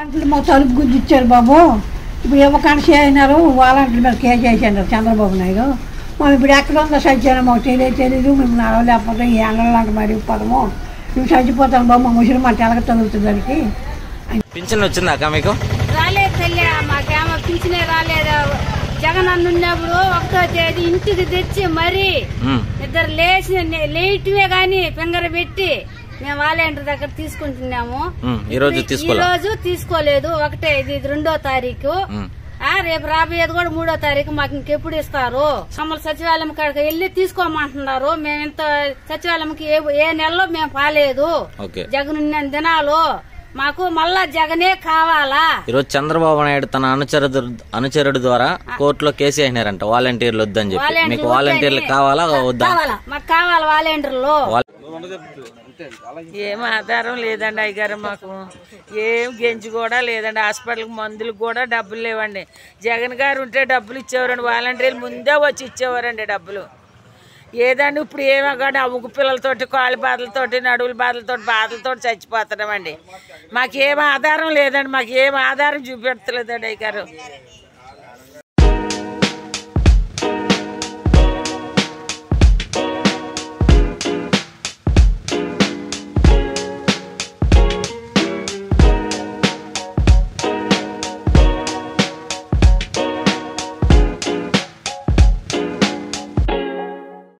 మాకు తలుపు గుర్తు ఇచ్చారు బాబు. ఇప్పుడు ఇవ్వకుండా చేయన్నారు, వాలంటీర్ మీద కేసు చేశారు చంద్రబాబు నాయుడు. మనం ఇప్పుడు ఎక్కడ ఉందో సత్యాన్ని మాకు తెలియదు. మేము నడవలేకపోతాం, ఈ ఎండలాంటి మరిగిపోతాము. నువ్వు చచ్చిపోతాను బాబు, మా ముసలి మాట ఎలాగ తగులుతుంది దానికి. పింఛన్ వచ్చిందాక మీకు? రాలేదు తల్లి, మాకేమో పింఛనే రాలేదు. జగన్ అన్నున్నప్పుడు 1వ తేదీ ఇంటికి తెచ్చి మరి ఇద్దరు లేయటమే గాని ఫింగర్ పెట్టి మేము వాలంటీర్ దగ్గర తీసుకుంటున్నాము. ఈ రోజు తీసుకోలేదు. 2వ తారీఖు, రేపు రాబోయేది కూడా 3వ తారీఖు. మాకు ఇంకెప్పుడు ఇస్తారు? మమ్మల్ని సచివాలయం కాడికి వెళ్ళి తీసుకోమంటున్నారు. మేము ఇంత సచివాలయంకి ఏ నెలలో మేము పాలేదు. జగన్ ఉన్న దినాలు మాకు మళ్ళా జగనే కావాలా. ఈరోజు చంద్రబాబు నాయుడు తన అనుచరుడు ద్వారా కోర్టులో కేసు వేసినారంట వాలంటీర్లు వద్దని చెప్పి. మీకు వాలంటీర్లు కావాలా వద్దా? మాకు కావాలి వాలంటీర్లు. ఏం ఆధారం లేదండి అయ్యగారు, మాకు ఏం గెంజి కూడా లేదండి. హాస్పిటల్కి మందులకు కూడా డబ్బులు లేవండి. జగన్ గారు ఉంటే డబ్బులు ఇచ్చేవారండి, వాలంటీర్లు ముందే వచ్చి ఇచ్చేవారండి డబ్బులు. ఏదండి ఇప్పుడు ఏమో కానీ ఆ ఉగ్గు పిల్లలతోటి, కాళ్ళ బాధలతోటి, నడువుల బాధలతోటి చచ్చిపోతున్నామండి. మాకేం ఆధారం లేదండి, మాకు ఏం ఆధారం చూపెడతలేదండి అయ్యగారు.